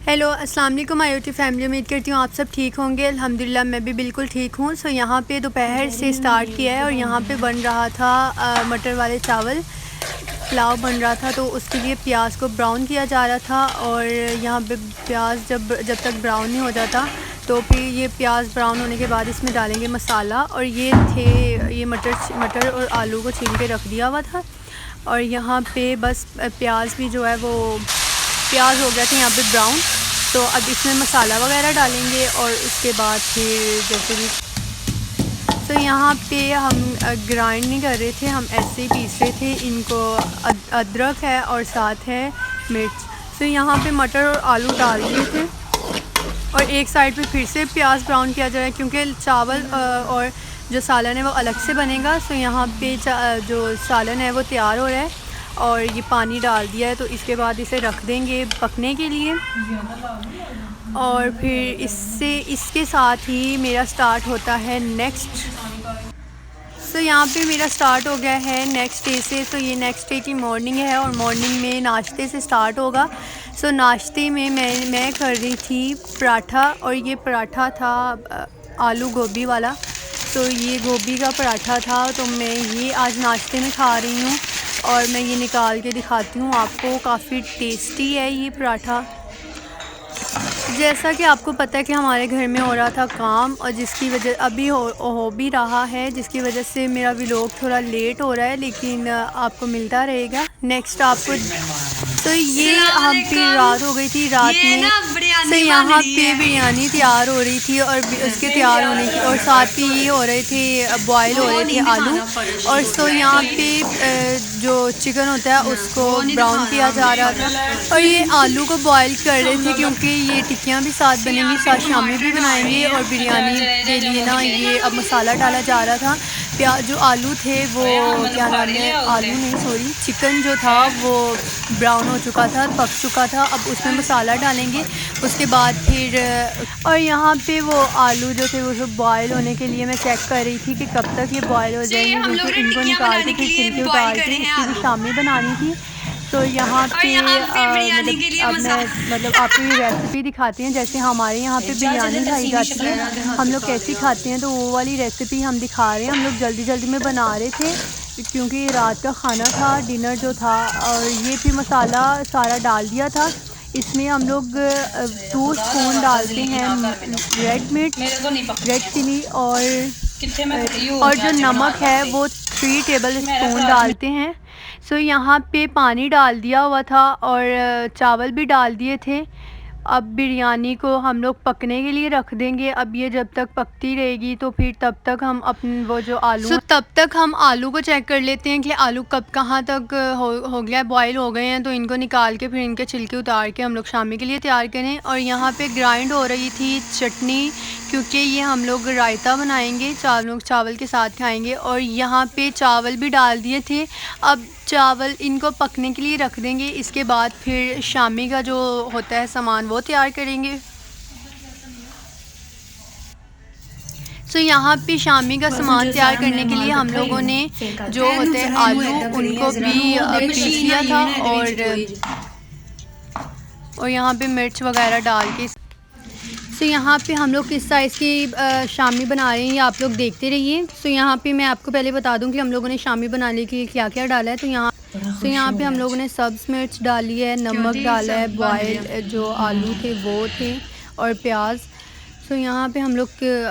Hello अस्सलाम वालेकुम IoT family. उम्मीद करती हूँ आप सब ठीक होंगे। अल्हम्दुलिल्लाह मैं भी बिल्कुल ठीक हूँ। सो यहाँ पे दोपहर से स्टार्ट किया है और यहाँ पे बन रहा था मटर वाले चावल पुलाव बन रहा था। तो उसके लिए प्याज को ब्राउन किया जा रहा था और यहाँ पे प्याज जब तक ब्राउन नहीं हो जाता तो फिर ये प्याज ब्राउन होने के बाद इसमें डालेंगे मसाला। और ये मटर और आलू को छील के रख दिया हुआ था। और यहाँ पे बस प्याज भी जो है वो प्याज हो गया था यहाँ पे ब्राउन। तो अब इसमें मसाला वगैरह डालेंगे और उसके बाद फिर जैसे भी तो यहाँ पे हम ग्राइंड नहीं कर रहे थे, हम ऐसे ही पीस रहे थे इनको। अदरक है और साथ है मिर्च। तो यहाँ पे मटर और आलू डाल दिए थे और एक साइड पे फिर से प्याज ब्राउन किया जा रहा है क्योंकि चावल और जो सालन है वो अलग से बनेगा। तो यहाँ पे जो सालन है वो तैयार हो रहा है और ये पानी डाल दिया है। तो इसके बाद इसे रख देंगे पकने के लिए और फिर इसके साथ ही मेरा स्टार्ट होता है नेक्स्ट। तो यहाँ पे मेरा स्टार्ट हो गया है नेक्स्ट डे से। तो ये नेक्स्ट डे की मॉर्निंग है और मॉर्निंग में नाश्ते से स्टार्ट होगा। सो नाश्ते में मैं कर रही थी पराठा और ये पराठा था आलू गोभी वाला। तो ये गोभी का पराठा था तो मैं ये आज नाश्ते में खा रही हूँ और मैं ये निकाल के दिखाती हूँ आपको। काफ़ी टेस्टी है ये पराठा। जैसा कि आपको पता है कि हमारे घर में हो रहा था काम और जिसकी वजह अभी हो भी रहा है, जिसकी वजह से मेरा व्लॉग थोड़ा लेट हो रहा है, लेकिन आपको मिलता रहेगा नेक्स्ट आपको। तो ये हम फिर रात हो गई थी, रात में तो यहाँ पे बिरयानी तैयार हो रही थी और उसके तैयार होने की और साथ ही ये हो रहे थे बॉयल हो रहे थे आलू। और तो यहाँ पे जो चिकन होता है उसको ब्राउन किया जा रहा था और ये आलू को बॉयल कर रहे थे क्योंकि ये टिक्कियाँ भी साथ बनेंगी, साथ शामी भी बनाएंगे और बिरयानी के लिए ना ये अब मसाला डाला जा रहा था। जो आलू थे वो क्या नाम है, आलू नहीं सॉरी चिकन जो था वो ब्राउन हो चुका था, पक चुका था। अब उसमें मसाला डालेंगे उसके बाद फिर और यहाँ पे वो आलू जो थे वो सब बॉयल होने के लिए मैं चेक कर रही थी कि कब तक ये बॉयल हो जाएंगे क्योंकि इनको निकाल के फिर छिलके उतार के इसकी भी शामी बनानी थी। तो यहाँ पे मतलब आपको ये रेसिपी दिखाते हैं जैसे हमारे यहाँ पे बिरयानी खाई जाती है, हम लोग कैसी खाते हैं। तो वो वाली रेसिपी हम दिखा रहे हैं। हम लोग जल्दी जल्दी में बना रहे थे क्योंकि रात का खाना था, डिनर जो था। और ये फिर मसाला सारा डाल दिया था। इसमें हम लोग 2 स्पून डालते हैं रेड मिर्च, रेड चिली और जो नमक है वो 3 टेबल स्पून डालते हैं। सो यहाँ पे पानी डाल दिया हुआ था और चावल भी डाल दिए थे। अब बिरयानी को हम लोग पकने के लिए रख देंगे। अब ये जब तक पकती रहेगी तो फिर तब तक हम अपने वो जो आलू तब तक हम आलू को चेक कर लेते हैं कि आलू कब कहाँ तक हो गया, बॉयल हो गए हैं। तो इनको निकाल के फिर इनके छिलके उतार के हम लोग शामी के लिए तैयार करें। और यहाँ पे ग्राइंड हो रही थी चटनी क्योंकि ये हम लोग रायता बनाएंगे, चावल के साथ खाएंगे। और यहाँ पे चावल भी डाल दिए थे। अब चावल इनको पकने के लिए रख देंगे, इसके बाद फिर शामी का जो होता है सामान वो तैयार करेंगे। तो यहाँ पे शामी का सामान तैयार करने के लिए हम लोगों ने जो होते हैं आलू उनको भी पीस लिया था और यहाँ पे मिर्च वगैरह डाल के। तो यहाँ पे हम लोग किस साइज़ की शामी बना रहे हैं ये आप लोग देखते रहिए। तो यहाँ पे मैं आपको पहले बता दूँ कि हम लोगों ने शामी बनाने के लिए क्या क्या डाला है। तो यहाँ पे हम लोगों ने सब्ज़ मिर्च डाली है, नमक डाला है, बॉयल जो आलू थे वो थे और प्याज। तो यहाँ पे हम लोग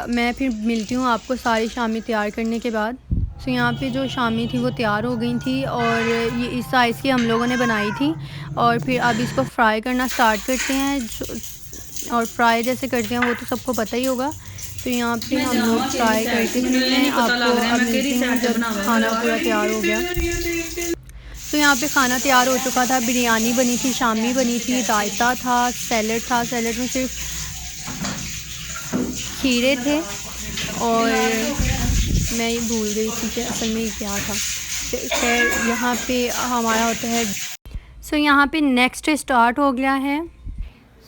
मैं फिर मिलती हूँ आपको सारी शामी तैयार करने के बाद। तो यहाँ पे जो शामी थी वो तैयार हो गई थी और ये इस साइज़ की हम लोगों ने बनाई थी। और फिर अब इसको फ्राई करना स्टार्ट करते हैं और फ्राई जैसे करते हैं वो तो सबको पता ही होगा। तो यहाँ पे हम लोग फ्राई करते हैं। आपको अब मिलते हैं जब खाना पूरा तैयार हो गया। तो यहाँ पे खाना तैयार हो चुका था, बिरयानी बनी थी, शामी बनी थी, रायता था, सैलड था। सैलड में सिर्फ खीरे थे और मैं ये भूल गई थी कि असल में क्या था। खैर यहाँ पे हमारा होता है। सो यहाँ पे नेक्स्ट स्टार्ट हो गया है।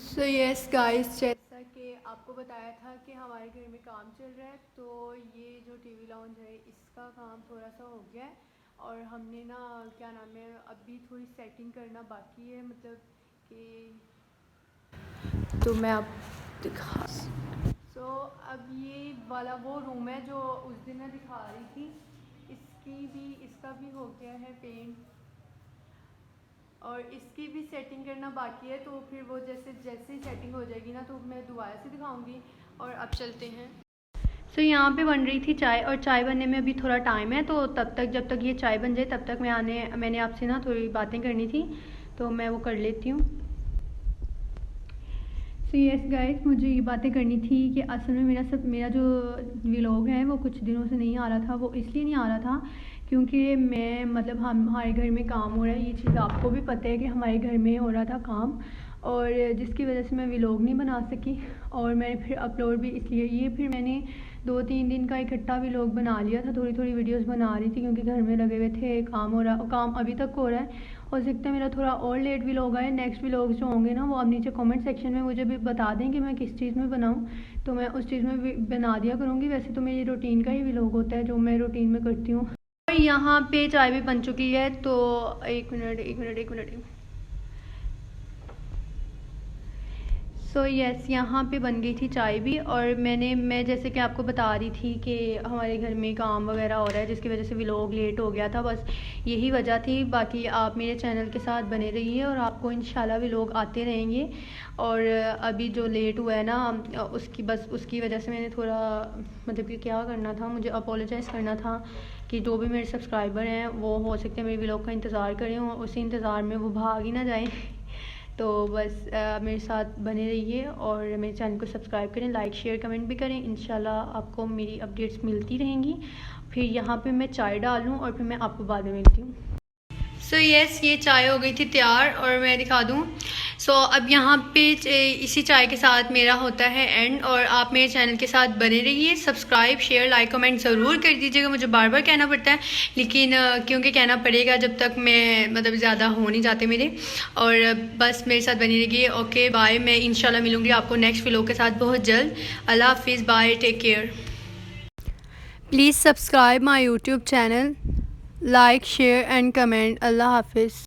सो यस गाइस, जैसा कि आपको बताया था कि हमारे घर में काम चल रहा है, तो ये जो टीवी लाउंज है इसका काम थोड़ा सा हो गया है और हमने ना क्या नाम है अभी थोड़ी सेटिंग करना बाकी है। मतलब कि तो मैं आप दिखा अब ये वाला वो रूम है जो उस दिन मैं दिखा रही थी। इसका भी हो गया है पेंट और इसकी भी सेटिंग करना बाकी है, तो फिर वो जैसे ही सेटिंग हो जाएगी ना तो मैं दोबारा से दिखाऊंगी। और अब चलते हैं। यहाँ पे बन रही थी चाय, और चाय बनने में अभी थोड़ा टाइम है, तो तब तक जब तक ये चाय बन जाए तब तक मैंने आपसे ना थोड़ी बातें करनी थी, तो मैं वो कर लेती हूँ। यस गाइस, मुझे ये बातें करनी थी कि असल में मेरा जो व्लॉग है वो कुछ दिनों से नहीं आ रहा था। वो इसलिए नहीं आ रहा था क्योंकि मैं मतलब हमारे घर में काम हो रहा है, ये चीज़ आपको भी पता है कि हमारे घर में हो रहा था काम, और जिसकी वजह से मैं व्लॉग नहीं बना सकी। और मैंने फिर अपलोड भी इसलिए फिर मैंने 2-3 दिन का इकट्ठा व्लॉग बना लिया था, थोड़ी वीडियोस बना रही थी क्योंकि घर में लगे हुए थे, काम अभी तक हो रहा है। हो सकता है मेरा थोड़ा और लेट व्लॉग आए। नेक्स्ट व्लॉग जो होंगे ना वो आप नीचे कमेंट सेक्शन में मुझे भी बता दें कि मैं किस चीज़ में बनाऊं, तो मैं उस चीज़ में भी बना दिया करूँगी। वैसे तो मेरी रूटीन का ही व्लॉग होता है जो मैं रूटीन में करती हूँ। और यहाँ पे चाय भी बन चुकी है, तो एक मिनट। यस, यहाँ पे बन गई थी चाय भी। और मैं जैसे कि आपको बता रही थी कि हमारे घर में काम वगैरह हो रहा है जिसकी वजह से व्लॉग लेट हो गया था, बस यही वजह थी। बाकी आप मेरे चैनल के साथ बने रहिए और आपको इंशाल्लाह व्लॉग आते रहेंगे। और अभी जो लेट हुआ है ना उसकी वजह से मैंने थोड़ा मतलब कि क्या करना था, मुझे अपोलोजाइज़ करना था कि जो भी मेरे सब्सक्राइबर हैं वो हो सकते हैं मेरे व्लॉग का इंतज़ार करें और उसी इंतज़ार में वो भाग ही ना जाएँ। तो बस मेरे साथ बने रहिए और मेरे चैनल को सब्सक्राइब करें, लाइक शेयर कमेंट भी करें। इंशाल्लाह आपको मेरी अपडेट्स मिलती रहेंगी। फिर यहाँ पे मैं चाय डालूँ और फिर मैं आपको बाद में मिलती हूँ। यस, ये चाय हो गई थी तैयार और मैं दिखा दूँ। अब यहाँ पे इसी चाय के साथ मेरा होता है एंड। और आप मेरे चैनल के साथ बने रहिए, सब्सक्राइब शेयर लाइक कमेंट ज़रूर कर दीजिएगा। मुझे बार बार कहना पड़ता है लेकिन क्योंकि कहना पड़ेगा जब तक मैं मतलब ज़्यादा हो नहीं जाते मेरे। और बस मेरे साथ बनी रहिए। ओके बाय, मैं इंशाल्लाह मिलूँगी आपको नेक्स्ट व्लॉग के साथ बहुत जल्द। अल्लाह हाफिज़, bye, take care. Please subscribe my YouTube channel, like share and comment. अल्लाह हाफिज़।